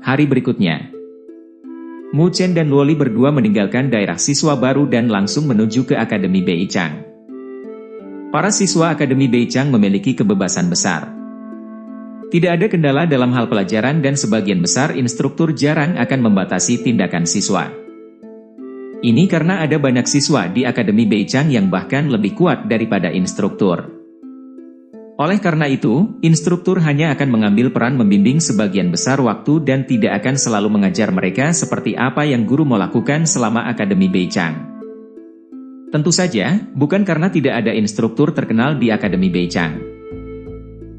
Hari berikutnya, Mu Chen dan Luoli berdua meninggalkan daerah siswa baru dan langsung menuju ke Akademi Beichang. Para siswa Akademi Beichang memiliki kebebasan besar. Tidak ada kendala dalam hal pelajaran dan sebagian besar instruktur jarang akan membatasi tindakan siswa. Ini karena ada banyak siswa di Akademi Beichang yang bahkan lebih kuat daripada instruktur. Oleh karena itu, instruktur hanya akan mengambil peran membimbing sebagian besar waktu dan tidak akan selalu mengajar mereka seperti apa yang guru mau lakukan selama Akademi Beichang. Tentu saja, bukan karena tidak ada instruktur terkenal di Akademi Beichang.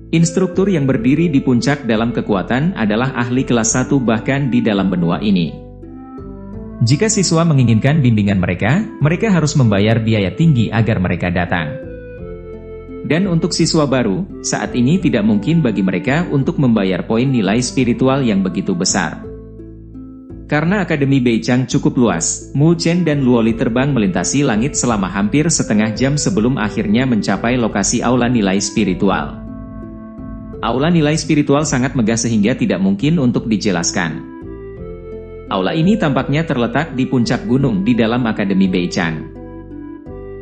Instruktur yang berdiri di puncak dalam kekuatan adalah ahli kelas 1 bahkan di dalam benua ini. Jika siswa menginginkan bimbingan mereka harus membayar biaya tinggi agar mereka datang. Dan untuk siswa baru, saat ini tidak mungkin bagi mereka untuk membayar poin nilai spiritual yang begitu besar. Karena Akademi Beichang cukup luas, Mu Chen dan Luoli terbang melintasi langit selama hampir setengah jam sebelum akhirnya mencapai lokasi aula nilai spiritual. Aula nilai spiritual sangat megah sehingga tidak mungkin untuk dijelaskan. Aula ini tampaknya terletak di puncak gunung di dalam Akademi Beichang.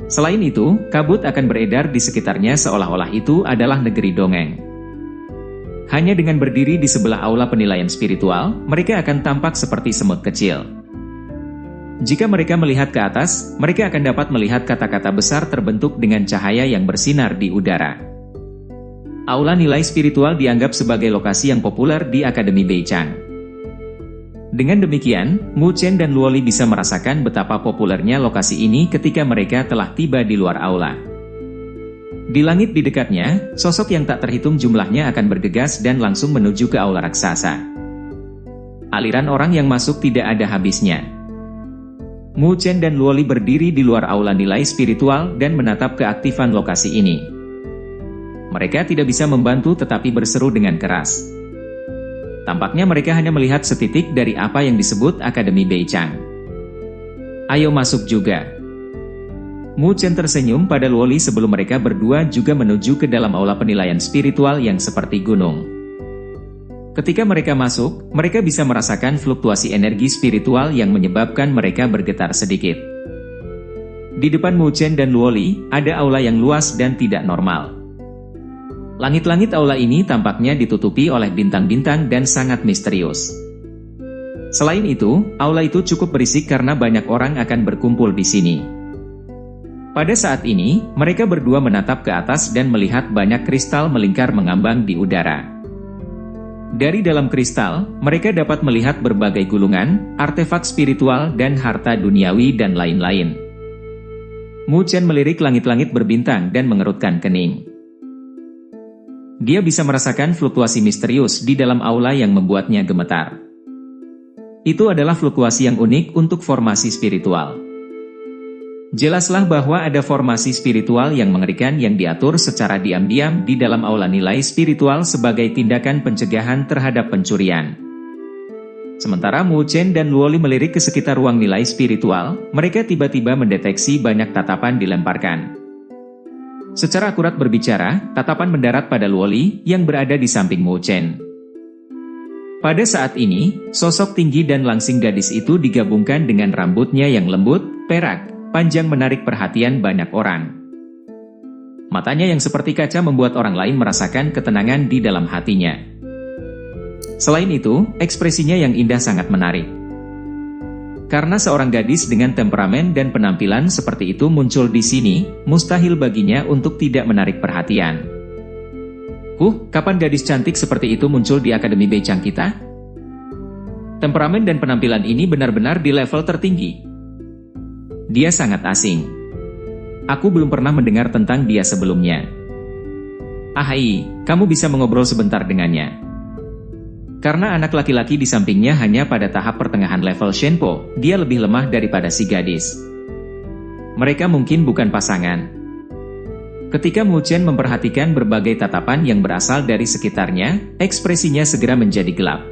Selain itu, kabut akan beredar di sekitarnya seolah-olah itu adalah negeri dongeng. Hanya dengan berdiri di sebelah aula penilaian spiritual, mereka akan tampak seperti semut kecil. Jika mereka melihat ke atas, mereka akan dapat melihat kata-kata besar terbentuk dengan cahaya yang bersinar di udara. Aula nilai spiritual dianggap sebagai lokasi yang populer di Akademi Beichang. Dengan demikian, Mu Chen dan Luoli bisa merasakan betapa populernya lokasi ini ketika mereka telah tiba di luar aula. Di langit di dekatnya, sosok yang tak terhitung jumlahnya akan bergegas dan langsung menuju ke aula raksasa. Aliran orang yang masuk tidak ada habisnya. Mu Chen dan Luoli berdiri di luar aula nilai spiritual dan menatap keaktifan lokasi ini. Mereka tidak bisa membantu tetapi berseru dengan keras. Tampaknya mereka hanya melihat setitik dari apa yang disebut Akademi Beichang. Ayo masuk juga. Mu Chen tersenyum pada Luoli sebelum mereka berdua juga menuju ke dalam aula penilaian spiritual yang seperti gunung. Ketika mereka masuk, mereka bisa merasakan fluktuasi energi spiritual yang menyebabkan mereka bergetar sedikit. Di depan Mu Chen dan Luoli, ada aula yang luas dan tidak normal. Langit-langit aula ini tampaknya ditutupi oleh bintang-bintang dan sangat misterius. Selain itu, aula itu cukup berisik karena banyak orang akan berkumpul di sini. Pada saat ini, mereka berdua menatap ke atas dan melihat banyak kristal melingkar mengambang di udara. Dari dalam kristal, mereka dapat melihat berbagai gulungan, artefak spiritual dan harta duniawi dan lain-lain. Mu Chen melirik langit-langit berbintang dan mengerutkan kening. Dia bisa merasakan fluktuasi misterius di dalam aula yang membuatnya gemetar. Itu adalah fluktuasi yang unik untuk formasi spiritual. Jelaslah bahwa ada formasi spiritual yang mengerikan yang diatur secara diam-diam di dalam aula nilai spiritual sebagai tindakan pencegahan terhadap pencurian. Sementara Mu Chen dan Luoli melirik ke sekitar ruang nilai spiritual, mereka tiba-tiba mendeteksi banyak tatapan dilemparkan. Secara akurat berbicara, tatapan mendarat pada Luoli yang berada di samping Mu Chen. Pada saat ini, sosok tinggi dan langsing gadis itu digabungkan dengan rambutnya yang lembut, perak, panjang menarik perhatian banyak orang. Matanya yang seperti kaca membuat orang lain merasakan ketenangan di dalam hatinya. Selain itu, ekspresinya yang indah sangat menarik. Karena seorang gadis dengan temperamen dan penampilan seperti itu muncul di sini, mustahil baginya untuk tidak menarik perhatian. Kapan gadis cantik seperti itu muncul di Akademi Beichang kita? Temperamen dan penampilan ini benar-benar di level tertinggi. Dia sangat asing. Aku belum pernah mendengar tentang dia sebelumnya. Ahai, kamu bisa mengobrol sebentar dengannya. Karena anak laki-laki di sampingnya hanya pada tahap pertengahan level Shenpo, dia lebih lemah daripada si gadis. Mereka mungkin bukan pasangan. Ketika Mu Chen memperhatikan berbagai tatapan yang berasal dari sekitarnya, ekspresinya segera menjadi gelap.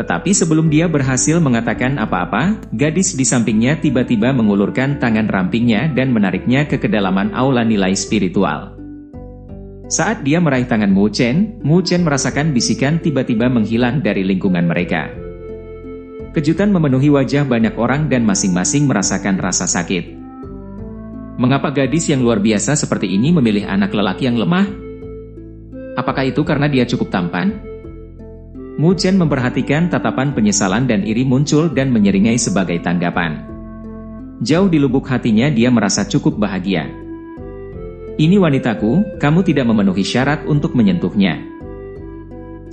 Tetapi sebelum dia berhasil mengatakan apa-apa, gadis di sampingnya tiba-tiba mengulurkan tangan rampingnya dan menariknya ke kedalaman aula nilai spiritual. Saat dia meraih tangan Mu Chen merasakan bisikan tiba-tiba menghilang dari lingkungan mereka. Kejutan memenuhi wajah banyak orang dan masing-masing merasakan rasa sakit. Mengapa gadis yang luar biasa seperti ini memilih anak lelaki yang lemah? Apakah itu karena dia cukup tampan? Mu Chen memperhatikan tatapan penyesalan dan iri muncul dan menyeringai sebagai tanggapan. Jauh di lubuk hatinya dia merasa cukup bahagia. Ini wanitaku, kamu tidak memenuhi syarat untuk menyentuhnya.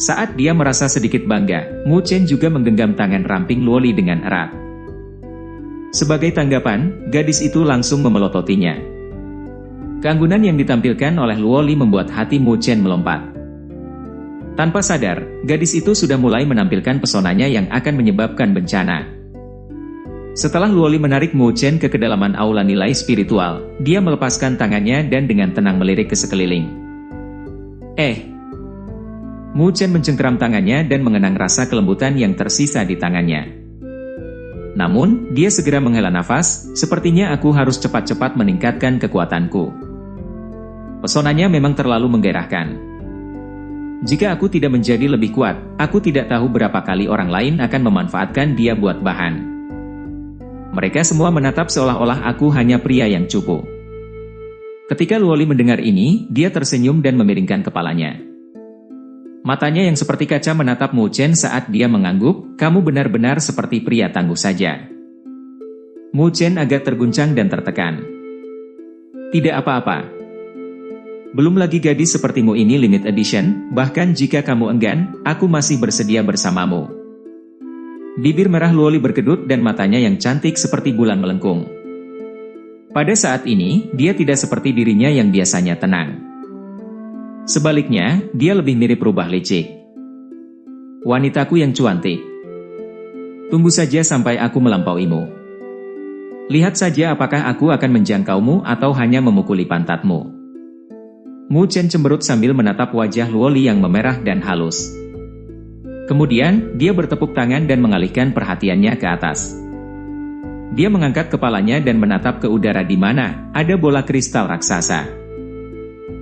Saat dia merasa sedikit bangga, Mu Chen juga menggenggam tangan ramping Luoli dengan erat. Sebagai tanggapan, gadis itu langsung memelototinya. Keanggunan yang ditampilkan oleh Luoli membuat hati Mu Chen melompat. Tanpa sadar, gadis itu sudah mulai menampilkan pesonanya yang akan menyebabkan bencana. Setelah Luoli menarik Mu Chen ke kedalaman aula nilai spiritual, dia melepaskan tangannya dan dengan tenang melirik ke sekeliling. Mu Chen mencengkeram tangannya dan mengenang rasa kelembutan yang tersisa di tangannya. Namun, dia segera menghela nafas, sepertinya aku harus cepat-cepat meningkatkan kekuatanku. Pesonanya memang terlalu menggairahkan. Jika aku tidak menjadi lebih kuat, aku tidak tahu berapa kali orang lain akan memanfaatkan dia buat bahan. Mereka semua menatap seolah-olah aku hanya pria yang cupu. Ketika Luoli mendengar ini, dia tersenyum dan memiringkan kepalanya. Matanya yang seperti kaca menatap Mu Chen saat dia mengangguk, kamu benar-benar seperti pria tangguh saja. Mu Chen agak terguncang dan tertekan. Tidak apa-apa. Belum lagi gadis sepertimu ini limited edition, bahkan jika kamu enggan, aku masih bersedia bersamamu. Bibir merah Luoli berkedut dan matanya yang cantik seperti bulan melengkung. Pada saat ini, dia tidak seperti dirinya yang biasanya tenang. Sebaliknya, dia lebih mirip rubah licik. Wanitaku yang cuantik. Tunggu saja sampai aku melampauimu. Lihat saja apakah aku akan menjangkaumu atau hanya memukuli pantatmu. Mu Chen cemberut sambil menatap wajah Luoli yang memerah dan halus. Kemudian, dia bertepuk tangan dan mengalihkan perhatiannya ke atas. Dia mengangkat kepalanya dan menatap ke udara di mana ada bola kristal raksasa.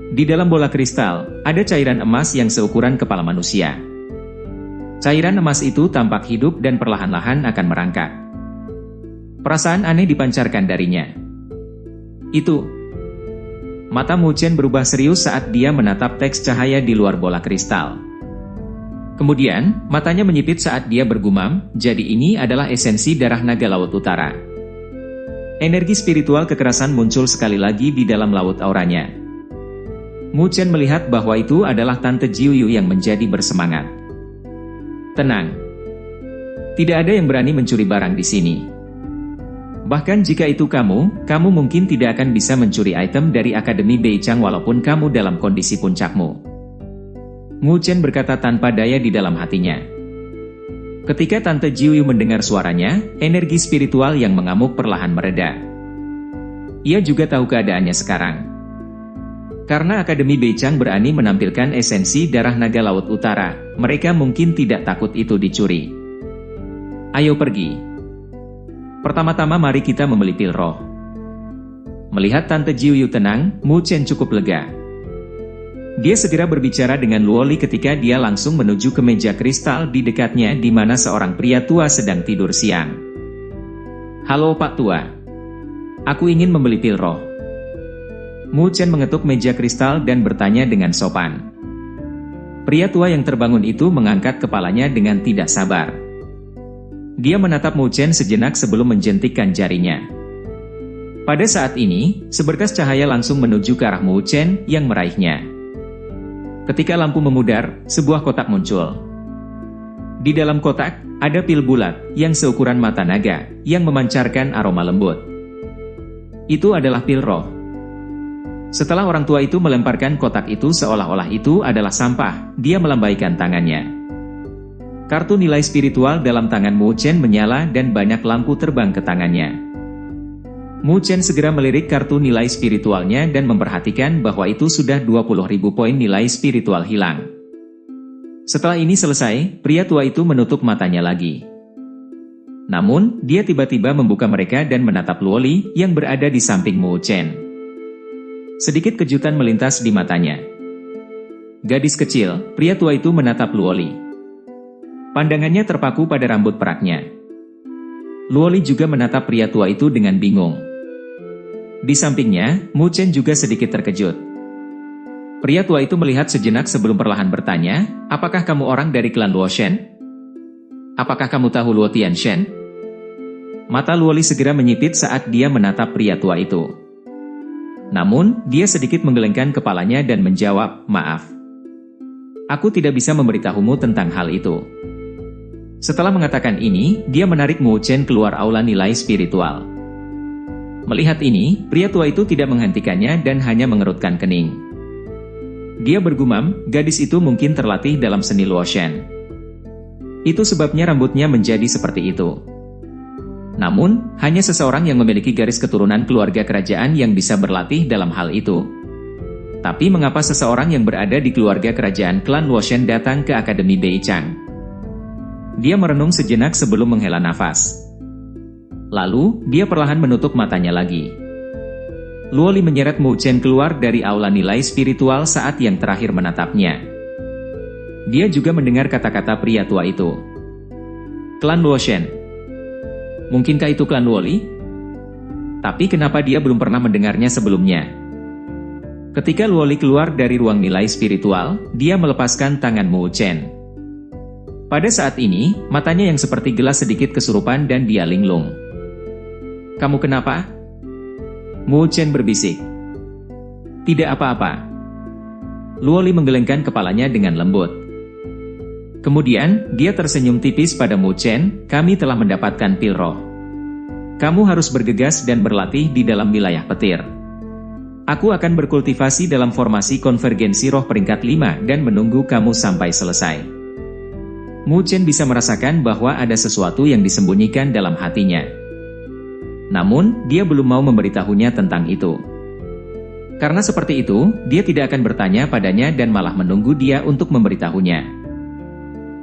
Di dalam bola kristal, ada cairan emas yang seukuran kepala manusia. Cairan emas itu tampak hidup dan perlahan-lahan akan merangkak. Perasaan aneh dipancarkan darinya. Itu. Mata Mu Chen berubah serius saat dia menatap teks cahaya di luar bola kristal. Kemudian, matanya menyipit saat dia bergumam, jadi ini adalah esensi darah naga Laut Utara. Energi spiritual kekerasan muncul sekali lagi di dalam laut auranya. Mu Chen melihat bahwa itu adalah Tante Jiuyu yang menjadi bersemangat. Tenang. Tidak ada yang berani mencuri barang di sini. Bahkan jika itu kamu mungkin tidak akan bisa mencuri item dari Akademi Beichang walaupun kamu dalam kondisi puncakmu. Mu Chen berkata tanpa daya di dalam hatinya. Ketika Tante Jiuyu mendengar suaranya, energi spiritual yang mengamuk perlahan mereda. Ia juga tahu keadaannya sekarang. Karena Akademi Beichang berani menampilkan esensi darah naga Laut Utara, mereka mungkin tidak takut itu dicuri. Ayo pergi. Pertama-tama mari kita membeli pil roh. Melihat Tante Jiuyu tenang, Mu Chen cukup lega. Dia segera berbicara dengan Luoli ketika dia langsung menuju ke meja kristal di dekatnya di mana seorang pria tua sedang tidur siang. Halo Pak Tua. Aku ingin membeli pil roh. Mu Chen mengetuk meja kristal dan bertanya dengan sopan. Pria tua yang terbangun itu mengangkat kepalanya dengan tidak sabar. Dia menatap Mu Chen sejenak sebelum menjentikkan jarinya. Pada saat ini, seberkas cahaya langsung menuju ke arah Mu Chen yang meraihnya. Ketika lampu memudar, sebuah kotak muncul. Di dalam kotak, ada pil bulat yang seukuran mata naga, yang memancarkan aroma lembut. Itu adalah pil roh. Setelah orang tua itu melemparkan kotak itu seolah-olah itu adalah sampah, dia melambaikan tangannya. Kartu nilai spiritual dalam tangan Mu Chen menyala dan banyak lampu terbang ke tangannya. Mu Chen segera melirik kartu nilai spiritualnya dan memperhatikan bahwa itu sudah 20.000 poin nilai spiritual hilang. Setelah ini selesai, pria tua itu menutup matanya lagi. Namun, dia tiba-tiba membuka mereka dan menatap Luoli yang berada di samping Mu Chen. Sedikit kejutan melintas di matanya. Gadis kecil, pria tua itu menatap Luoli. Pandangannya terpaku pada rambut peraknya. Luoli juga menatap pria tua itu dengan bingung. Di sampingnya, Mu Chen juga sedikit terkejut. Pria tua itu melihat sejenak sebelum perlahan bertanya, "Apakah kamu orang dari klan Luo Shen? Apakah kamu tahu Luo Tianshen?" Mata Luoli segera menyipit saat dia menatap pria tua itu. Namun, dia sedikit menggelengkan kepalanya dan menjawab, "Maaf. Aku tidak bisa memberitahumu tentang hal itu." Setelah mengatakan ini, dia menarik Mu Chen keluar aula nilai spiritual. Melihat ini, pria tua itu tidak menghentikannya dan hanya mengerutkan kening. Dia bergumam, gadis itu mungkin terlatih dalam seni Luo Shen. Itu sebabnya rambutnya menjadi seperti itu. Namun, hanya seseorang yang memiliki garis keturunan keluarga kerajaan yang bisa berlatih dalam hal itu. Tapi mengapa seseorang yang berada di keluarga kerajaan klan Luo Shen datang ke Akademi Beichang? Dia merenung sejenak sebelum menghela nafas. Lalu, dia perlahan menutup matanya lagi. Luoli menyeret Mu Chen keluar dari aula nilai spiritual saat yang terakhir menatapnya. Dia juga mendengar kata-kata pria tua itu. Klan Luo Shen. Mungkinkah itu klan Luoli? Tapi kenapa dia belum pernah mendengarnya sebelumnya? Ketika Luoli keluar dari ruang nilai spiritual, dia melepaskan tangan Mu Chen. Pada saat ini, matanya yang seperti gelas sedikit kesurupan dan dia linglung. "Kamu kenapa?" Mu Chen berbisik. "Tidak apa-apa." Luoli menggelengkan kepalanya dengan lembut. Kemudian, dia tersenyum tipis pada Mu Chen, "Kami telah mendapatkan pil roh. Kamu harus bergegas dan berlatih di dalam wilayah petir. Aku akan berkultivasi dalam formasi konvergensi roh peringkat 5 dan menunggu kamu sampai selesai." Mu Chen bisa merasakan bahwa ada sesuatu yang disembunyikan dalam hatinya. Namun, dia belum mau memberitahunya tentang itu. Karena seperti itu, dia tidak akan bertanya padanya dan malah menunggu dia untuk memberitahunya.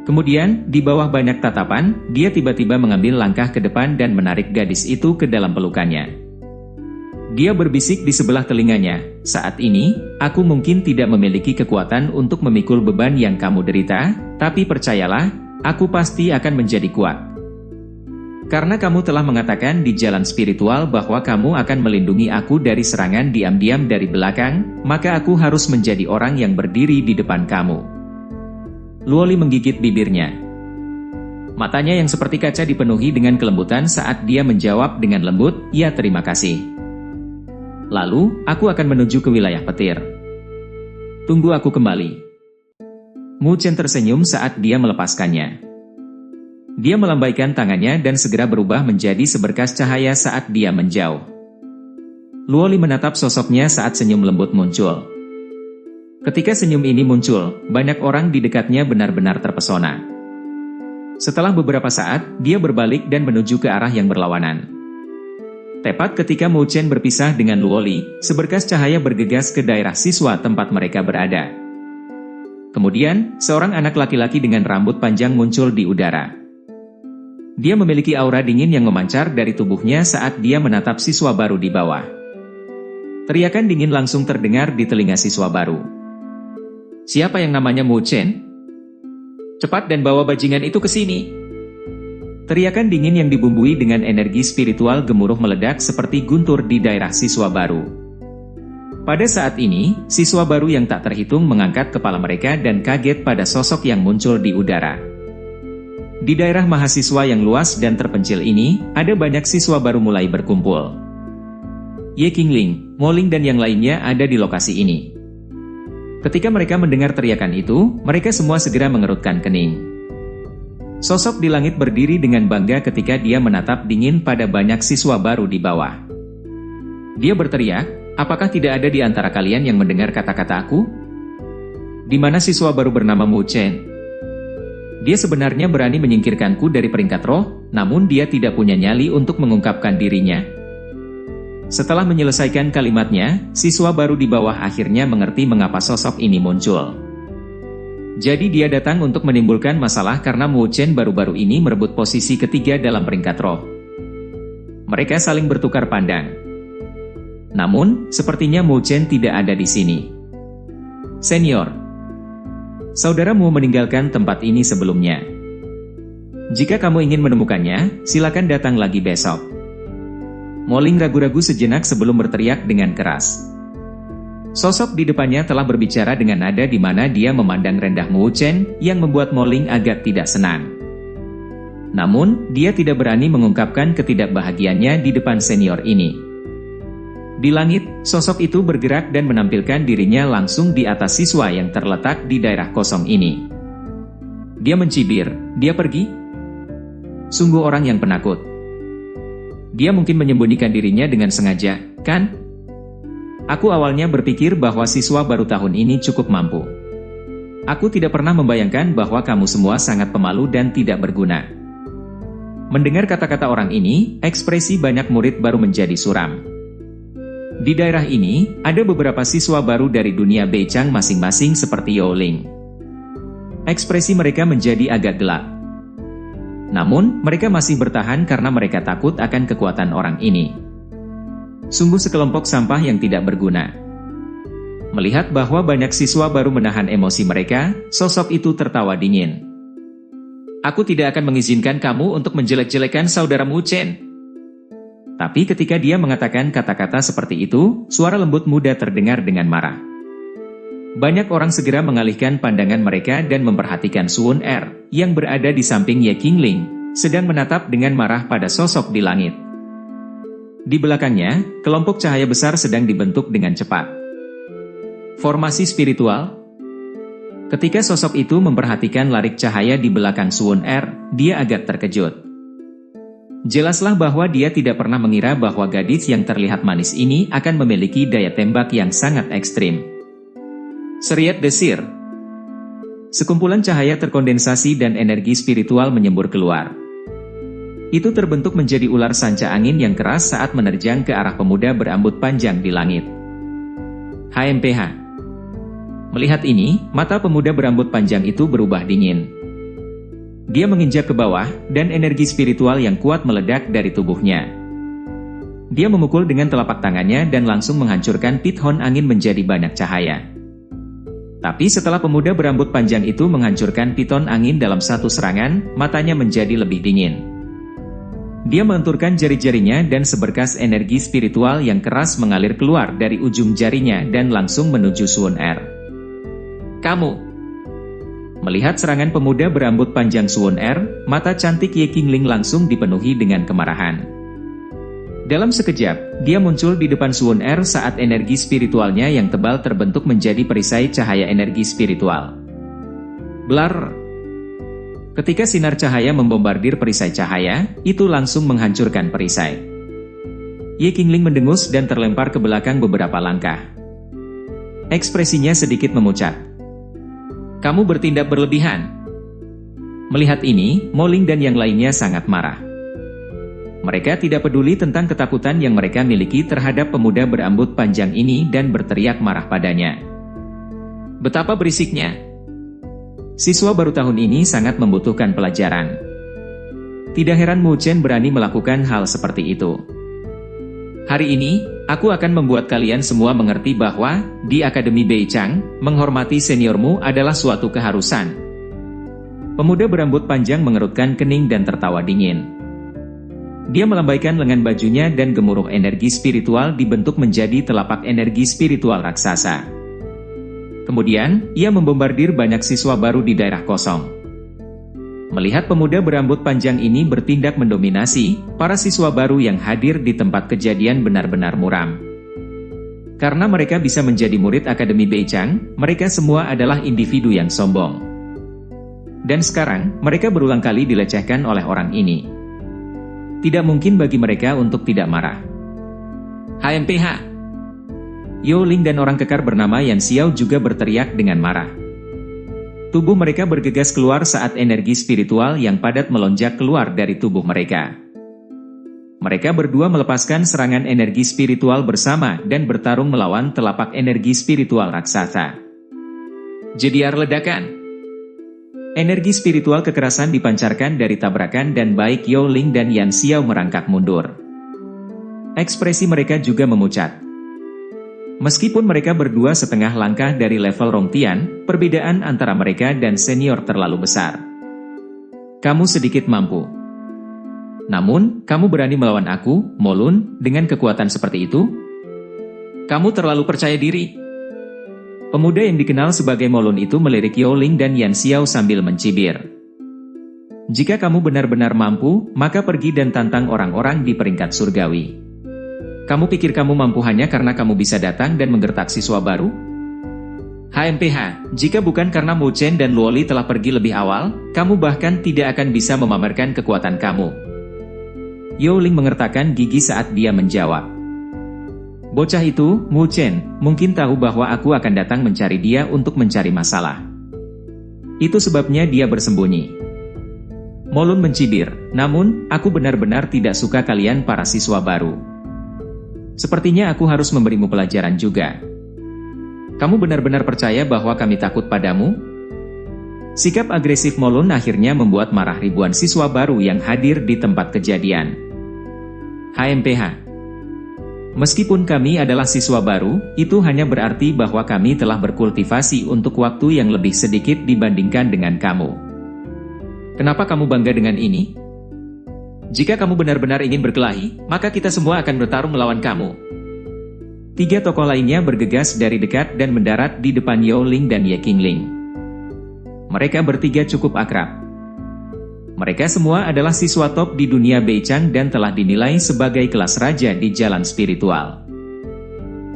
Kemudian, di bawah banyak tatapan, dia tiba-tiba mengambil langkah ke depan dan menarik gadis itu ke dalam pelukannya. Dia berbisik di sebelah telinganya, "Saat ini, aku mungkin tidak memiliki kekuatan untuk memikul beban yang kamu derita, tapi percayalah, aku pasti akan menjadi kuat. Karena kamu telah mengatakan di jalan spiritual bahwa kamu akan melindungi aku dari serangan diam-diam dari belakang, maka aku harus menjadi orang yang berdiri di depan kamu." Luoli menggigit bibirnya. Matanya yang seperti kaca dipenuhi dengan kelembutan saat dia menjawab dengan lembut, "Ya, terima kasih. Lalu, aku akan menuju ke wilayah petir. Tunggu aku kembali." Mu Chen tersenyum saat dia melepaskannya. Dia melambaikan tangannya dan segera berubah menjadi seberkas cahaya saat dia menjauh. Luoli menatap sosoknya saat senyum lembut muncul. Ketika senyum ini muncul, banyak orang di dekatnya benar-benar terpesona. Setelah beberapa saat, dia berbalik dan menuju ke arah yang berlawanan. Tepat ketika Mu Chen berpisah dengan Luoli, seberkas cahaya bergegas ke daerah siswa tempat mereka berada. Kemudian, seorang anak laki-laki dengan rambut panjang muncul di udara. Dia memiliki aura dingin yang memancar dari tubuhnya saat dia menatap siswa baru di bawah. Teriakan dingin langsung terdengar di telinga siswa baru. "Siapa yang namanya Mu Chen? Cepat dan bawa bajingan itu ke sini." Teriakan dingin yang dibumbui dengan energi spiritual gemuruh meledak seperti guntur di daerah siswa baru. Pada saat ini, siswa baru yang tak terhitung mengangkat kepala mereka dan kaget pada sosok yang muncul di udara. Di daerah mahasiswa yang luas dan terpencil ini, ada banyak siswa baru mulai berkumpul. Ye Qingling, Mo Ling dan yang lainnya ada di lokasi ini. Ketika mereka mendengar teriakan itu, mereka semua segera mengerutkan kening. Sosok di langit berdiri dengan bangga ketika dia menatap dingin pada banyak siswa baru di bawah. Dia berteriak, "Apakah tidak ada di antara kalian yang mendengar kata-kata aku? Di mana siswa baru bernama Mu Chen? Dia sebenarnya berani menyingkirkanku dari peringkat roh, namun dia tidak punya nyali untuk mengungkapkan dirinya." Setelah menyelesaikan kalimatnya, siswa baru di bawah akhirnya mengerti mengapa sosok ini muncul. Jadi dia datang untuk menimbulkan masalah karena Mu Chen baru-baru ini merebut posisi ketiga dalam peringkat roh. Mereka saling bertukar pandang. Namun, sepertinya Mu Chen tidak ada di sini. "Senior, Saudaramu meninggalkan tempat ini sebelumnya. Jika kamu ingin menemukannya, silakan datang lagi besok. Mo Ling ragu-ragu sejenak sebelum berteriak dengan keras. Sosok di depannya telah berbicara dengan nada di mana dia memandang rendah Mu Chen, yang membuat Mo Ling agak tidak senang. Namun, dia tidak berani mengungkapkan ketidakbahagiaannya di depan senior ini. Di langit, sosok itu bergerak dan menampilkan dirinya langsung di atas siswa yang terletak di daerah kosong ini. Dia mencibir, dia pergi? Sungguh orang yang penakut. Dia mungkin menyembunyikan dirinya dengan sengaja, kan? Aku awalnya berpikir bahwa siswa baru tahun ini cukup mampu. Aku tidak pernah membayangkan bahwa kamu semua sangat pemalu dan tidak berguna. Mendengar kata-kata orang ini, ekspresi banyak murid baru menjadi suram. Di daerah ini, ada beberapa siswa baru dari dunia Beichang masing-masing seperti Yao Ling. Ekspresi mereka menjadi agak gelap. Namun, mereka masih bertahan karena mereka takut akan kekuatan orang ini. Sungguh sekelompok sampah yang tidak berguna. Melihat bahwa banyak siswa baru menahan emosi mereka, sosok itu tertawa dingin. Aku tidak akan mengizinkan kamu untuk menjelek-jelekan saudaramu Chen. Tapi ketika dia mengatakan kata-kata seperti itu, suara lembut muda terdengar dengan marah. Banyak orang segera mengalihkan pandangan mereka dan memperhatikan Suun Er, yang berada di samping Ye Qingling, sedang menatap dengan marah pada sosok di langit. Di belakangnya, kelompok cahaya besar sedang dibentuk dengan cepat. Formasi spiritual. Ketika sosok itu memperhatikan larik cahaya di belakang Suun Er, dia agak terkejut. Jelaslah bahwa dia tidak pernah mengira bahwa gadis yang terlihat manis ini akan memiliki daya tembak yang sangat ekstrim. Seriat desir. Sekumpulan cahaya terkondensasi dan energi spiritual menyembur keluar. Itu terbentuk menjadi ular sanca angin yang keras saat menerjang ke arah pemuda berambut panjang di langit. HMPH. Melihat ini, mata pemuda berambut panjang itu berubah dingin. Dia menginjak ke bawah, dan energi spiritual yang kuat meledak dari tubuhnya. Dia memukul dengan telapak tangannya dan langsung menghancurkan pithon angin menjadi banyak cahaya. Tapi setelah pemuda berambut panjang itu menghancurkan piton angin dalam satu serangan, matanya menjadi lebih dingin. Dia melenturkan jari-jarinya dan seberkas energi spiritual yang keras mengalir keluar dari ujung jarinya dan langsung menuju Suun Er. Kamu! Melihat serangan pemuda berambut panjang Suun Er, mata cantik Ye Qingling langsung dipenuhi dengan kemarahan. Dalam sekejap, dia muncul di depan Suun Er saat energi spiritualnya yang tebal terbentuk menjadi perisai cahaya energi spiritual. Blar! Ketika sinar cahaya membombardir perisai cahaya, itu langsung menghancurkan perisai. Ye Qingling mendengus dan terlempar ke belakang beberapa langkah. Ekspresinya sedikit memucat. Kamu bertindak berlebihan. Melihat ini, Mo Ling dan yang lainnya sangat marah. Mereka tidak peduli tentang ketakutan yang mereka miliki terhadap pemuda berambut panjang ini dan berteriak marah padanya. Betapa berisiknya. Siswa baru tahun ini sangat membutuhkan pelajaran. Tidak heran Mu Chen berani melakukan hal seperti itu. Hari ini, aku akan membuat kalian semua mengerti bahwa, di Akademi Beichang, menghormati seniormu adalah suatu keharusan. Pemuda berambut panjang mengerutkan kening dan tertawa dingin. Dia melambaikan lengan bajunya dan gemuruh energi spiritual dibentuk menjadi telapak energi spiritual raksasa. Kemudian, ia membombardir banyak siswa baru di daerah kosong. Melihat pemuda berambut panjang ini bertindak mendominasi, para siswa baru yang hadir di tempat kejadian benar-benar muram. Karena mereka bisa menjadi murid Akademi Beichang, mereka semua adalah individu yang sombong. Dan sekarang, mereka berulang kali dilecehkan oleh orang ini. Tidak mungkin bagi mereka untuk tidak marah. HMPH. Yao Ling dan orang kekar bernama Yan Xiao juga berteriak dengan marah. Tubuh mereka bergegas keluar saat energi spiritual yang padat melonjak keluar dari tubuh mereka. Mereka berdua melepaskan serangan energi spiritual bersama dan bertarung melawan telapak energi spiritual raksasa. Jediar ledakan. Energi spiritual kekerasan dipancarkan dari tabrakan dan baik Yao Ling dan Yan Xiao merangkak mundur. Ekspresi mereka juga memucat. Meskipun mereka berdua setengah langkah dari level Rongtian, perbedaan antara mereka dan senior terlalu besar. Kamu sedikit mampu. Namun, kamu berani melawan aku, Molun, dengan kekuatan seperti itu? Kamu terlalu percaya diri. Pemuda yang dikenal sebagai Molun itu melirik Youling dan Yan Xiao sambil mencibir. Jika kamu benar-benar mampu, maka pergi dan tantang orang-orang di peringkat surgawi. Kamu pikir kamu mampu hanya karena kamu bisa datang dan menggertak siswa baru? HMPH, jika bukan karena Mu Chen dan Luoli telah pergi lebih awal, kamu bahkan tidak akan bisa memamerkan kekuatan kamu. Youling mengertakkan gigi saat dia menjawab. Bocah itu, Mu Chen, mungkin tahu bahwa aku akan datang mencari dia untuk mencari masalah. Itu sebabnya dia bersembunyi. Molun mencibir, namun, aku benar-benar tidak suka kalian para siswa baru. Sepertinya aku harus memberimu pelajaran juga. Kamu benar-benar percaya bahwa kami takut padamu? Sikap agresif Molun akhirnya membuat marah ribuan siswa baru yang hadir di tempat kejadian. HMPH. Meskipun kami adalah siswa baru, itu hanya berarti bahwa kami telah berkultivasi untuk waktu yang lebih sedikit dibandingkan dengan kamu. Kenapa kamu bangga dengan ini? Jika kamu benar-benar ingin berkelahi, maka kita semua akan bertarung melawan kamu. Tiga tokoh lainnya bergegas dari dekat dan mendarat di depan Youling dan Ye Qingling. Mereka bertiga cukup akrab. Mereka semua adalah siswa top di dunia Beichang dan telah dinilai sebagai kelas raja di jalan spiritual.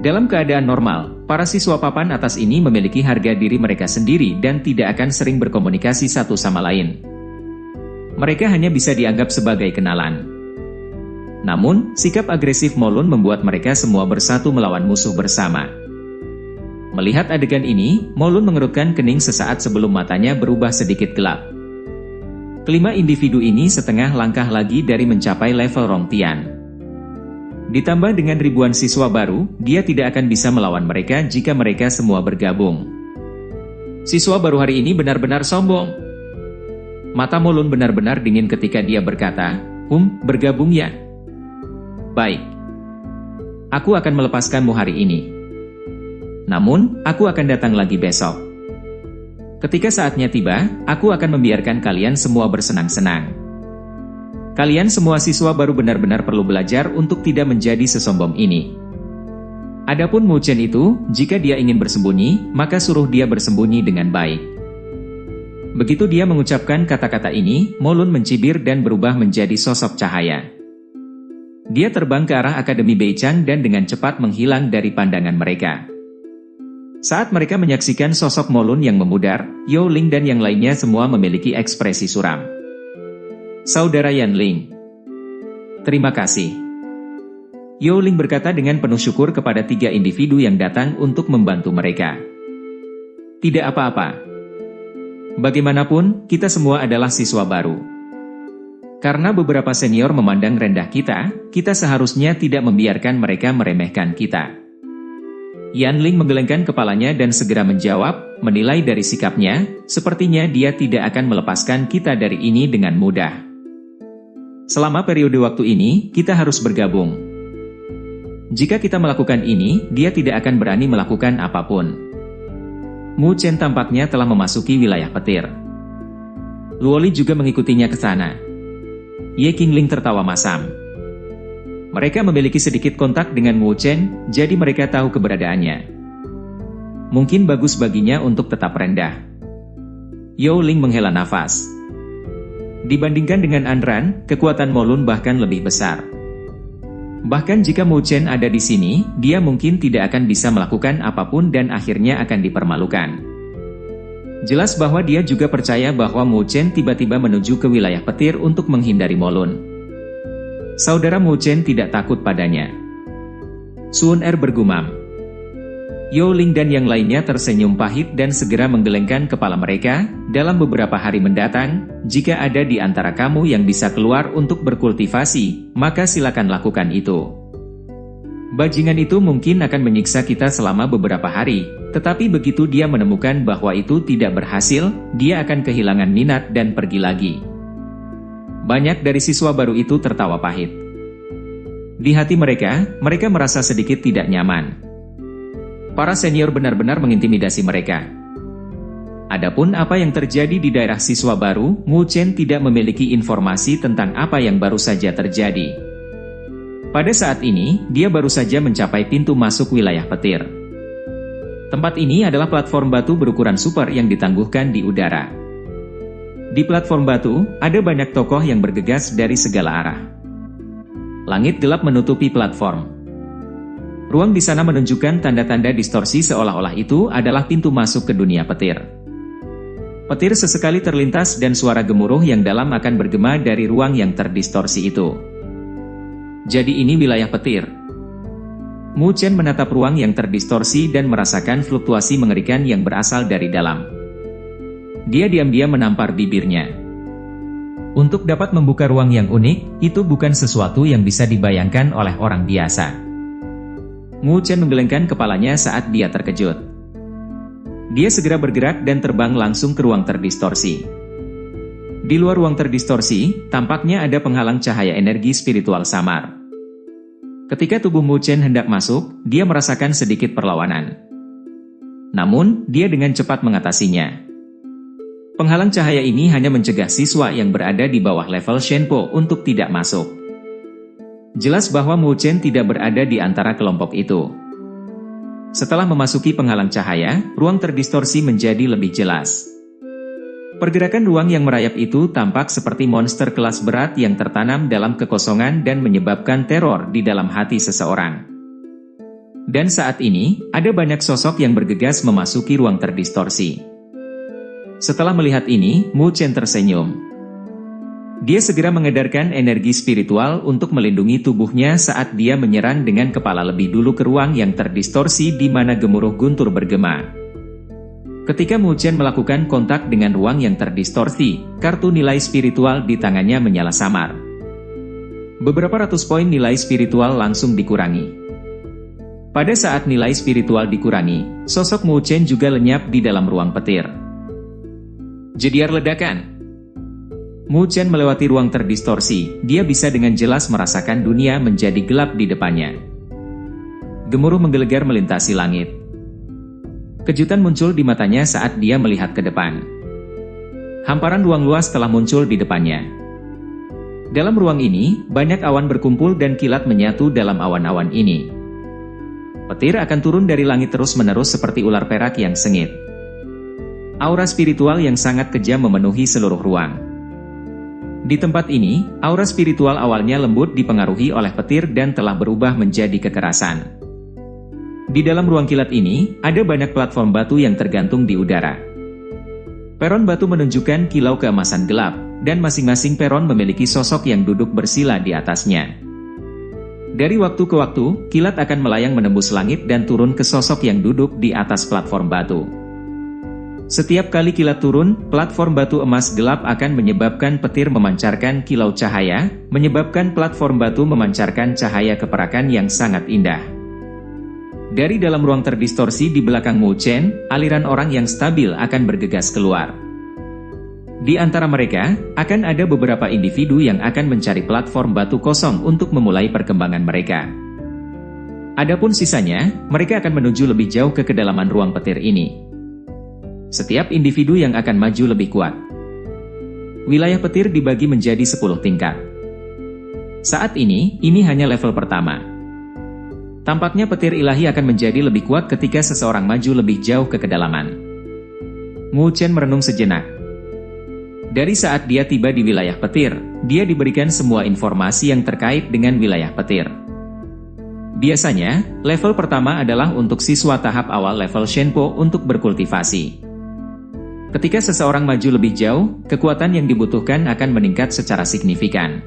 Dalam keadaan normal, para siswa papan atas ini memiliki harga diri mereka sendiri dan tidak akan sering berkomunikasi satu sama lain. Mereka hanya bisa dianggap sebagai kenalan. Namun, sikap agresif Molun membuat mereka semua bersatu melawan musuh bersama. Melihat adegan ini, Molun mengerutkan kening sesaat sebelum matanya berubah sedikit gelap. Kelima individu ini setengah langkah lagi dari mencapai level Rongtian. Ditambah dengan ribuan siswa baru, dia tidak akan bisa melawan mereka jika mereka semua bergabung. Siswa baru hari ini benar-benar sombong. Mata Molun benar-benar dingin ketika dia berkata, bergabung ya? Baik. Aku akan melepaskanmu hari ini. Namun, aku akan datang lagi besok. Ketika saatnya tiba, aku akan membiarkan kalian semua bersenang-senang. Kalian semua siswa baru benar-benar perlu belajar untuk tidak menjadi sesombong ini. Adapun Mu Chen itu, jika dia ingin bersembunyi, maka suruh dia bersembunyi dengan baik. Begitu dia mengucapkan kata-kata ini, Molun mencibir dan berubah menjadi sosok cahaya. Dia terbang ke arah Akademi Beichang dan dengan cepat menghilang dari pandangan mereka. Saat mereka menyaksikan sosok Molun yang memudar, Youling dan yang lainnya semua memiliki ekspresi suram. Saudara Yanling. Terima kasih. Youling berkata dengan penuh syukur kepada tiga individu yang datang untuk membantu mereka. Tidak apa-apa. Bagaimanapun, kita semua adalah siswa baru. Karena beberapa senior memandang rendah kita, kita seharusnya tidak membiarkan mereka meremehkan kita. Yanling menggelengkan kepalanya dan segera menjawab, menilai dari sikapnya, sepertinya dia tidak akan melepaskan kita dari ini dengan mudah. Selama periode waktu ini, kita harus bergabung. Jika kita melakukan ini, dia tidak akan berani melakukan apapun. Mu Chen tampaknya telah memasuki wilayah petir. Luoli juga mengikutinya ke sana. Ye Qingling tertawa masam. Mereka memiliki sedikit kontak dengan Mu Chen, jadi mereka tahu keberadaannya. Mungkin bagus baginya untuk tetap rendah. Youling menghela nafas. Dibandingkan dengan Anran, kekuatan Molun bahkan lebih besar. Bahkan jika Mu Chen ada di sini, dia mungkin tidak akan bisa melakukan apapun dan akhirnya akan dipermalukan. Jelas bahwa dia juga percaya bahwa Mu Chen tiba-tiba menuju ke wilayah petir untuk menghindari Molun. Saudara Mu Chen tidak takut padanya. Sun Er bergumam. Youling dan yang lainnya tersenyum pahit dan segera menggelengkan kepala mereka. Dalam beberapa hari mendatang, jika ada di antara kamu yang bisa keluar untuk berkultivasi, maka silakan lakukan itu. Bajingan itu mungkin akan menyiksa kita selama beberapa hari, tetapi begitu dia menemukan bahwa itu tidak berhasil, dia akan kehilangan minat dan pergi lagi. Banyak dari siswa baru itu tertawa pahit. Di hati mereka, mereka merasa sedikit tidak nyaman. Para senior benar-benar mengintimidasi mereka. Adapun apa yang terjadi di daerah siswa baru, Mu Chen tidak memiliki informasi tentang apa yang baru saja terjadi. Pada saat ini, dia baru saja mencapai pintu masuk wilayah petir. Tempat ini adalah platform batu berukuran super yang ditangguhkan di udara. Di platform batu, ada banyak tokoh yang bergegas dari segala arah. Langit gelap menutupi platform. Ruang di sana menunjukkan tanda-tanda distorsi seolah-olah itu adalah pintu masuk ke dunia petir. Petir sesekali terlintas dan suara gemuruh yang dalam akan bergema dari ruang yang terdistorsi itu. Jadi ini wilayah petir. Mu Chen menatap ruang yang terdistorsi dan merasakan fluktuasi mengerikan yang berasal dari dalam. Dia diam-diam menampar bibirnya. Untuk dapat membuka ruang yang unik, itu bukan sesuatu yang bisa dibayangkan oleh orang biasa. Mu Chen menggelengkan kepalanya saat dia terkejut. Dia segera bergerak dan terbang langsung ke ruang terdistorsi. Di luar ruang terdistorsi, tampaknya ada penghalang cahaya energi spiritual samar. Ketika tubuh Mu Chen hendak masuk, dia merasakan sedikit perlawanan. Namun, dia dengan cepat mengatasinya. Penghalang cahaya ini hanya mencegah siswa yang berada di bawah level Shenpo untuk tidak masuk. Jelas bahwa Mu Chen tidak berada di antara kelompok itu. Setelah memasuki penghalang cahaya, ruang terdistorsi menjadi lebih jelas. Pergerakan ruang yang merayap itu tampak seperti monster kelas berat yang tertanam dalam kekosongan dan menyebabkan teror di dalam hati seseorang. Dan saat ini, ada banyak sosok yang bergegas memasuki ruang terdistorsi. Setelah melihat ini, Mu Chen tersenyum. Dia segera mengedarkan energi spiritual untuk melindungi tubuhnya saat dia menyerang dengan kepala lebih dulu ke ruang yang terdistorsi di mana gemuruh guntur bergema. Ketika Mu Chen melakukan kontak dengan ruang yang terdistorsi, kartu nilai spiritual di tangannya menyala samar. Beberapa ratus poin nilai spiritual langsung dikurangi. Pada saat nilai spiritual dikurangi, sosok Mu Chen juga lenyap di dalam ruang petir. Jediar ledakan. Mu Chen melewati ruang terdistorsi, dia bisa dengan jelas merasakan dunia menjadi gelap di depannya. Gemuruh menggelegar melintasi langit. Kejutan muncul di matanya saat dia melihat ke depan. Hamparan ruang luas telah muncul di depannya. Dalam ruang ini, banyak awan berkumpul dan kilat menyatu dalam awan-awan ini. Petir akan turun dari langit terus-menerus seperti ular perak yang sengit. Aura spiritual yang sangat kejam memenuhi seluruh ruang. Di tempat ini, aura spiritual awalnya lembut dipengaruhi oleh petir dan telah berubah menjadi kekerasan. Di dalam ruang kilat ini, ada banyak platform batu yang tergantung di udara. Peron batu menunjukkan kilau keemasan gelap, dan masing-masing peron memiliki sosok yang duduk bersila di atasnya. Dari waktu ke waktu, kilat akan melayang menembus langit dan turun ke sosok yang duduk di atas platform batu. Setiap kali kilat turun, platform batu emas gelap akan menyebabkan petir memancarkan kilau cahaya, menyebabkan platform batu memancarkan cahaya keperakan yang sangat indah. Dari dalam ruang terdistorsi di belakang Mu Chen, aliran orang yang stabil akan bergegas keluar. Di antara mereka, akan ada beberapa individu yang akan mencari platform batu kosong untuk memulai perkembangan mereka. Adapun sisanya, mereka akan menuju lebih jauh ke kedalaman ruang petir ini. Setiap individu yang akan maju lebih kuat. Wilayah petir dibagi menjadi 10 tingkat. Saat ini hanya level pertama. Tampaknya petir ilahi akan menjadi lebih kuat ketika seseorang maju lebih jauh ke kedalaman. Mu Chen merenung sejenak. Dari saat dia tiba di wilayah petir, dia diberikan semua informasi yang terkait dengan wilayah petir. Biasanya, level pertama adalah untuk siswa tahap awal level Shenpo untuk berkultivasi. Ketika seseorang maju lebih jauh, kekuatan yang dibutuhkan akan meningkat secara signifikan.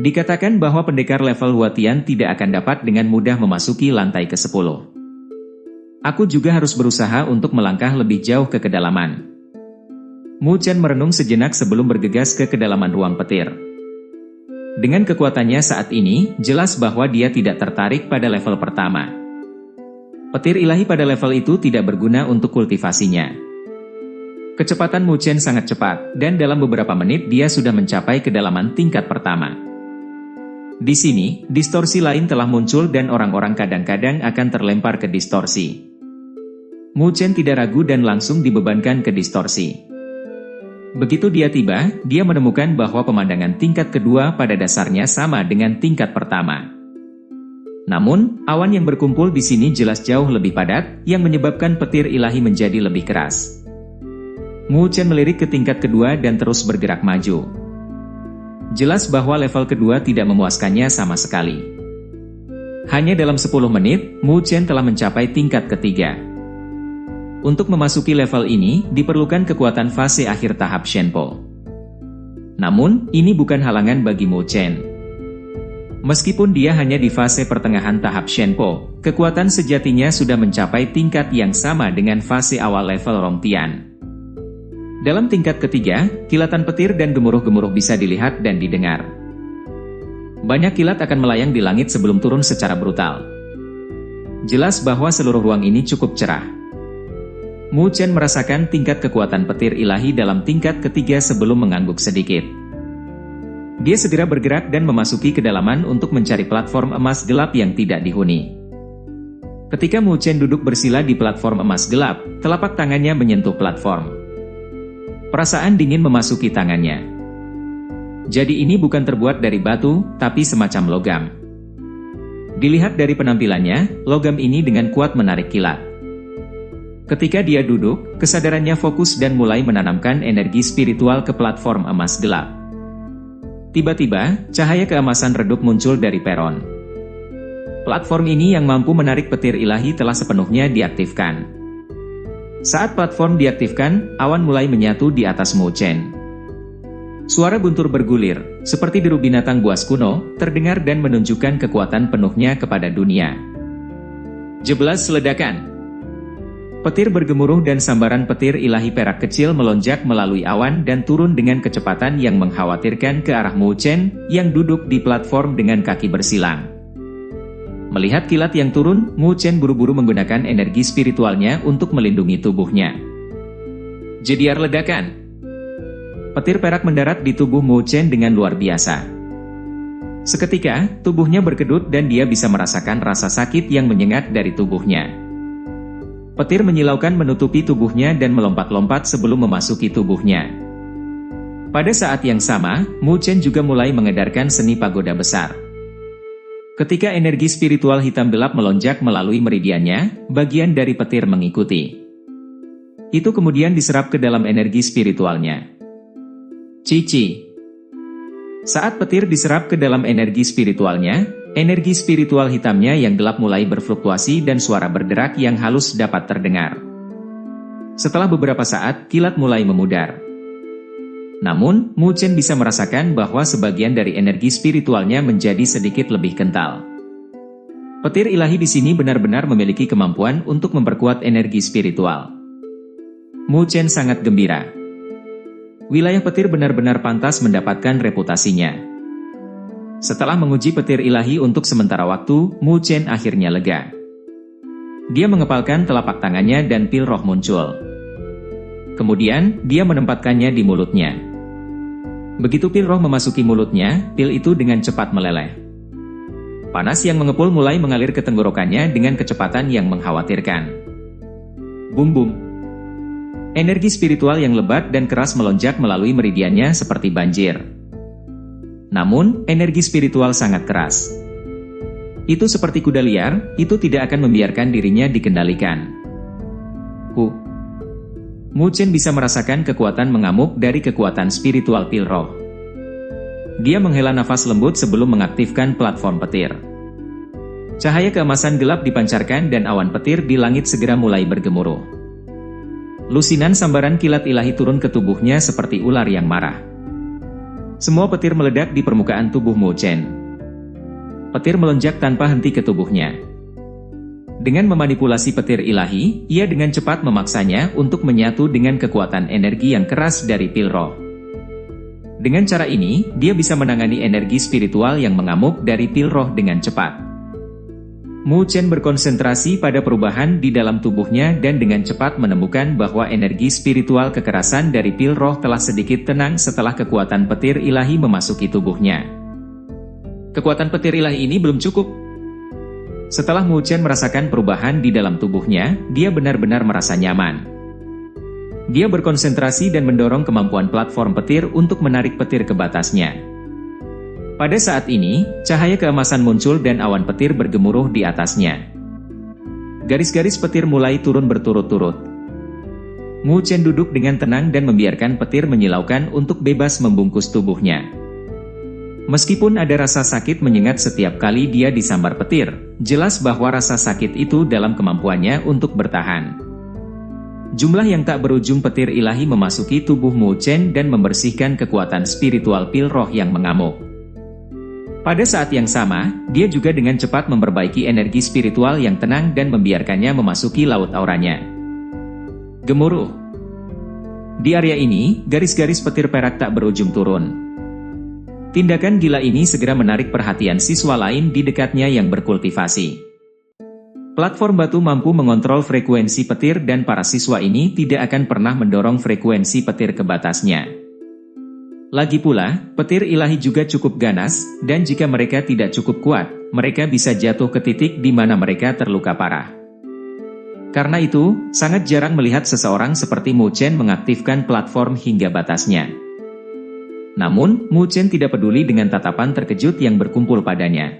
Dikatakan bahwa pendekar level Huatian tidak akan dapat dengan mudah memasuki lantai ke-10. Aku juga harus berusaha untuk melangkah lebih jauh ke kedalaman. Mu Chen merenung sejenak sebelum bergegas ke kedalaman ruang petir. Dengan kekuatannya saat ini, jelas bahwa dia tidak tertarik pada level pertama. Petir ilahi pada level itu tidak berguna untuk kultivasinya. Kecepatan Mu Chen sangat cepat, dan dalam beberapa menit dia sudah mencapai kedalaman tingkat pertama. Di sini, distorsi lain telah muncul dan orang-orang kadang-kadang akan terlempar ke distorsi. Mu Chen tidak ragu dan langsung dibebankan ke distorsi. Begitu dia tiba, dia menemukan bahwa pemandangan tingkat kedua pada dasarnya sama dengan tingkat pertama. Namun, awan yang berkumpul di sini jelas jauh lebih padat, yang menyebabkan petir ilahi menjadi lebih keras. Mu Chen melirik ke tingkat kedua dan terus bergerak maju. Jelas bahwa level kedua tidak memuaskannya sama sekali. Hanya dalam 10 menit, Mu Chen telah mencapai tingkat ketiga. Untuk memasuki level ini, diperlukan kekuatan fase akhir tahap Shenpo. Namun, ini bukan halangan bagi Mu Chen. Meskipun dia hanya di fase pertengahan tahap Shenpo, kekuatan sejatinya sudah mencapai tingkat yang sama dengan fase awal level Rongtian. Dalam tingkat ketiga, kilatan petir dan gemuruh-gemuruh bisa dilihat dan didengar. Banyak kilat akan melayang di langit sebelum turun secara brutal. Jelas bahwa seluruh ruang ini cukup cerah. Mu Chen merasakan tingkat kekuatan petir ilahi dalam tingkat ketiga sebelum mengangguk sedikit. Dia segera bergerak dan memasuki kedalaman untuk mencari platform emas gelap yang tidak dihuni. Ketika Mu Chen duduk bersila di platform emas gelap, telapak tangannya menyentuh platform. Perasaan dingin memasuki tangannya. Jadi ini bukan terbuat dari batu, tapi semacam logam. Dilihat dari penampilannya, logam ini dengan kuat menarik kilat. Ketika dia duduk, kesadarannya fokus dan mulai menanamkan energi spiritual ke platform emas gelap. Tiba-tiba, cahaya keemasan redup muncul dari peron. Platform ini yang mampu menarik petir ilahi telah sepenuhnya diaktifkan. Saat platform diaktifkan, awan mulai menyatu di atas Mu Chen. Suara guntur bergulir, seperti deru binatang buas kuno, terdengar dan menunjukkan kekuatan penuhnya kepada dunia. Jeblas ledakan. Petir bergemuruh dan sambaran petir ilahi perak kecil melonjak melalui awan dan turun dengan kecepatan yang mengkhawatirkan ke arah Mu Chen, yang duduk di platform dengan kaki bersilang. Melihat kilat yang turun, Mu Chen buru-buru menggunakan energi spiritualnya untuk melindungi tubuhnya. Jediar ledakan. Petir perak mendarat di tubuh Mu Chen dengan luar biasa. Seketika, tubuhnya berkedut dan dia bisa merasakan rasa sakit yang menyengat dari tubuhnya. Petir menyilaukan menutupi tubuhnya dan melompat-lompat sebelum memasuki tubuhnya. Pada saat yang sama, Mu Chen juga mulai mengedarkan seni pagoda besar. Ketika energi spiritual hitam gelap melonjak melalui meridiannya, bagian dari petir mengikuti. Itu kemudian diserap ke dalam energi spiritualnya. Cici. Saat petir diserap ke dalam energi spiritualnya, energi spiritual hitamnya yang gelap mulai berfluktuasi dan suara berderak yang halus dapat terdengar. Setelah beberapa saat, kilat mulai memudar. Namun, Mu Chen bisa merasakan bahwa sebagian dari energi spiritualnya menjadi sedikit lebih kental. Petir ilahi di sini benar-benar memiliki kemampuan untuk memperkuat energi spiritual. Mu Chen sangat gembira. Wilayah petir benar-benar pantas mendapatkan reputasinya. Setelah menguji petir ilahi untuk sementara waktu, Mu Chen akhirnya lega. Dia mengepalkan telapak tangannya dan pil roh muncul. Kemudian, dia menempatkannya di mulutnya. Begitu pil roh memasuki mulutnya, pil itu dengan cepat meleleh. Panas yang mengepul mulai mengalir ke tenggorokannya dengan kecepatan yang mengkhawatirkan. Bum-bum. Energi spiritual yang lebat dan keras melonjak melalui meridiannya seperti banjir. Namun, energi spiritual sangat keras. Itu seperti kuda liar, itu tidak akan membiarkan dirinya dikendalikan. Mu Chen bisa merasakan kekuatan mengamuk dari kekuatan spiritual pil roh. Dia menghela nafas lembut sebelum mengaktifkan platform petir. Cahaya keemasan gelap dipancarkan dan awan petir di langit segera mulai bergemuruh. Lusinan sambaran kilat ilahi turun ke tubuhnya seperti ular yang marah. Semua petir meledak di permukaan tubuh Mu Chen. Petir melonjak tanpa henti ke tubuhnya. Dengan memanipulasi petir ilahi, ia dengan cepat memaksanya untuk menyatu dengan kekuatan energi yang keras dari pil roh. Dengan cara ini, dia bisa menangani energi spiritual yang mengamuk dari pil roh dengan cepat. Mu Chen berkonsentrasi pada perubahan di dalam tubuhnya dan dengan cepat menemukan bahwa energi spiritual kekerasan dari pil roh telah sedikit tenang setelah kekuatan petir ilahi memasuki tubuhnya. Kekuatan petir ilahi ini belum cukup. Setelah Mu Chen merasakan perubahan di dalam tubuhnya, dia benar-benar merasa nyaman. Dia berkonsentrasi dan mendorong kemampuan platform petir untuk menarik petir ke batasnya. Pada saat ini, cahaya keemasan muncul dan awan petir bergemuruh di atasnya. Garis-garis petir mulai turun berturut-turut. Mu Chen duduk dengan tenang dan membiarkan petir menyilaukan untuk bebas membungkus tubuhnya. Meskipun ada rasa sakit menyengat setiap kali dia disambar petir, jelas bahwa rasa sakit itu dalam kemampuannya untuk bertahan. Jumlah yang tak berujung petir ilahi memasuki tubuh Mu Chen dan membersihkan kekuatan spiritual pil roh yang mengamuk. Pada saat yang sama, dia juga dengan cepat memperbaiki energi spiritual yang tenang dan membiarkannya memasuki laut auranya. Gemuruh. Di area ini, garis-garis petir perak tak berujung turun. Tindakan gila ini segera menarik perhatian siswa lain di dekatnya yang berkultivasi. Platform batu mampu mengontrol frekuensi petir dan para siswa ini tidak akan pernah mendorong frekuensi petir ke batasnya. Lagi pula, petir ilahi juga cukup ganas, dan jika mereka tidak cukup kuat, mereka bisa jatuh ke titik di mana mereka terluka parah. Karena itu, sangat jarang melihat seseorang seperti Mu Chen mengaktifkan platform hingga batasnya. Namun, Mu Chen tidak peduli dengan tatapan terkejut yang berkumpul padanya.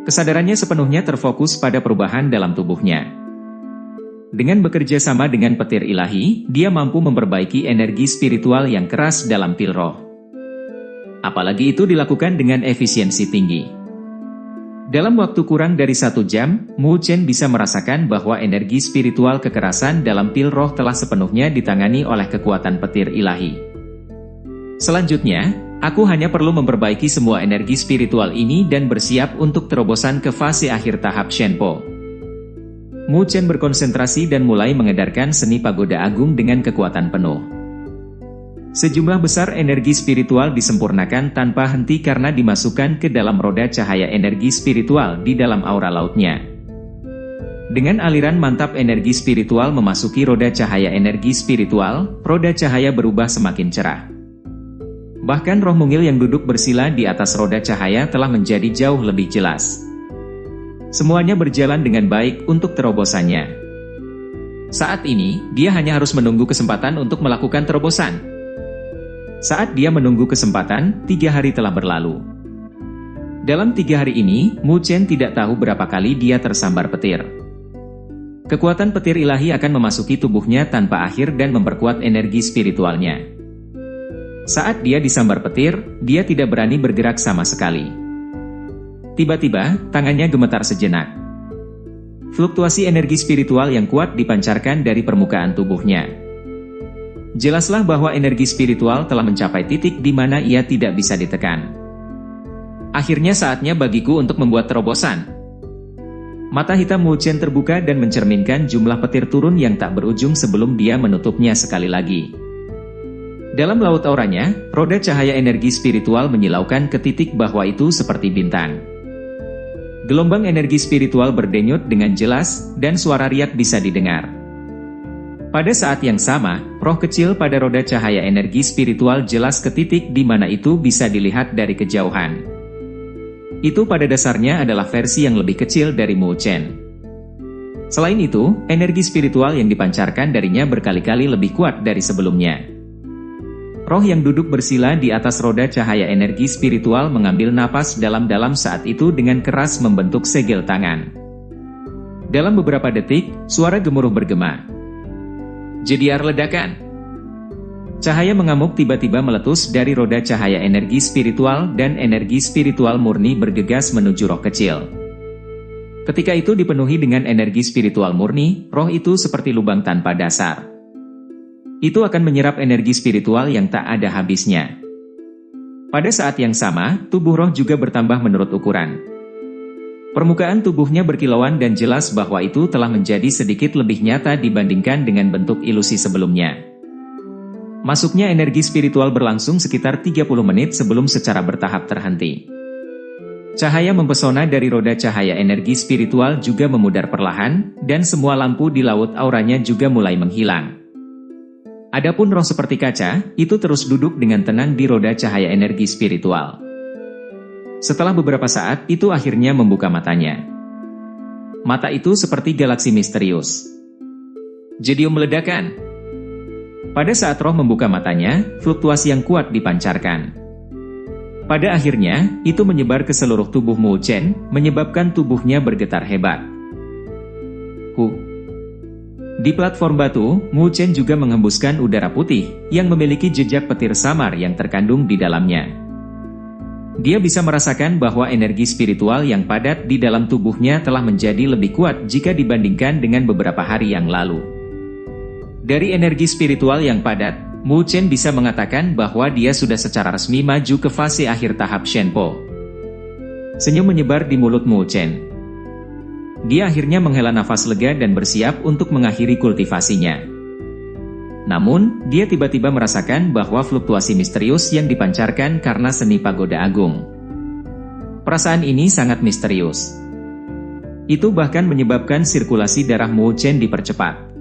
Kesadarannya sepenuhnya terfokus pada perubahan dalam tubuhnya. Dengan bekerja sama dengan petir ilahi, dia mampu memperbaiki energi spiritual yang keras dalam pil roh. Apalagi itu dilakukan dengan efisiensi tinggi. Dalam waktu kurang dari 1 jam, Mu Chen bisa merasakan bahwa energi spiritual kekerasan dalam pil roh telah sepenuhnya ditangani oleh kekuatan petir ilahi. Selanjutnya, aku hanya perlu memperbaiki semua energi spiritual ini dan bersiap untuk terobosan ke fase akhir tahap Shenpo. Mu Chen berkonsentrasi dan mulai mengedarkan seni pagoda agung dengan kekuatan penuh. Sejumlah besar energi spiritual disempurnakan tanpa henti karena dimasukkan ke dalam roda cahaya energi spiritual di dalam aura lautnya. Dengan aliran mantap energi spiritual memasuki roda cahaya energi spiritual, roda cahaya berubah semakin cerah. Bahkan roh mungil yang duduk bersila di atas roda cahaya telah menjadi jauh lebih jelas. Semuanya berjalan dengan baik untuk terobosannya. Saat ini, dia hanya harus menunggu kesempatan untuk melakukan terobosan. Saat dia menunggu kesempatan, 3 hari telah berlalu. Dalam 3 hari ini, Mu Chen tidak tahu berapa kali dia tersambar petir. Kekuatan petir ilahi akan memasuki tubuhnya tanpa akhir dan memperkuat energi spiritualnya. Saat dia disambar petir, dia tidak berani bergerak sama sekali. Tiba-tiba, tangannya gemetar sejenak. Fluktuasi energi spiritual yang kuat dipancarkan dari permukaan tubuhnya. Jelaslah bahwa energi spiritual telah mencapai titik di mana ia tidak bisa ditekan. Akhirnya saatnya bagiku untuk membuat terobosan. Mata hitam Mu Chen terbuka dan mencerminkan jumlah petir turun yang tak berujung sebelum dia menutupnya sekali lagi. Dalam laut auranya, roda cahaya energi spiritual menyilaukan ke titik bahwa itu seperti bintang. Gelombang energi spiritual berdenyut dengan jelas, dan suara riak bisa didengar. Pada saat yang sama, roh kecil pada roda cahaya energi spiritual jelas ke titik di mana itu bisa dilihat dari kejauhan. Itu pada dasarnya adalah versi yang lebih kecil dari Mu Chen. Selain itu, energi spiritual yang dipancarkan darinya berkali-kali lebih kuat dari sebelumnya. Roh yang duduk bersila di atas roda cahaya energi spiritual mengambil napas dalam-dalam saat itu dengan keras membentuk segel tangan. Dalam beberapa detik, suara gemuruh bergema. Jediar ledakan. Cahaya mengamuk tiba-tiba meletus dari roda cahaya energi spiritual dan energi spiritual murni bergegas menuju roh kecil. Ketika itu dipenuhi dengan energi spiritual murni, roh itu seperti lubang tanpa dasar. Itu akan menyerap energi spiritual yang tak ada habisnya. Pada saat yang sama, tubuh roh juga bertambah menurut ukuran. Permukaan tubuhnya berkilauan dan jelas bahwa itu telah menjadi sedikit lebih nyata dibandingkan dengan bentuk ilusi sebelumnya. Masuknya energi spiritual berlangsung sekitar 30 menit sebelum secara bertahap terhenti. Cahaya mempesona dari roda cahaya energi spiritual juga memudar perlahan, dan semua lampu di laut auranya juga mulai menghilang. Adapun roh seperti kaca, itu terus duduk dengan tenang di roda cahaya energi spiritual. Setelah beberapa saat, itu akhirnya membuka matanya. Mata itu seperti galaksi misterius. Jedium meledakan. Pada saat roh membuka matanya, fluktuasi yang kuat dipancarkan. Pada akhirnya, itu menyebar ke seluruh tubuh Mu Chen, menyebabkan tubuhnya bergetar hebat. Di platform batu, Mu Chen juga menghembuskan udara putih, yang memiliki jejak petir samar yang terkandung di dalamnya. Dia bisa merasakan bahwa energi spiritual yang padat di dalam tubuhnya telah menjadi lebih kuat jika dibandingkan dengan beberapa hari yang lalu. Dari energi spiritual yang padat, Mu Chen bisa mengatakan bahwa dia sudah secara resmi maju ke fase akhir tahap Shenpo. Senyum menyebar di mulut Mu Chen. Dia akhirnya menghela nafas lega dan bersiap untuk mengakhiri kultivasinya. Namun, dia tiba-tiba merasakan bahwa fluktuasi misterius yang dipancarkan karena seni pagoda agung. Perasaan ini sangat misterius. Itu bahkan menyebabkan sirkulasi darah Mu Chen dipercepat.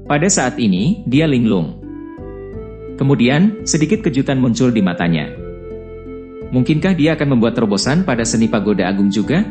Pada saat ini, dia linglung. Kemudian, sedikit kejutan muncul di matanya. Mungkinkah dia akan membuat terobosan pada seni pagoda agung juga?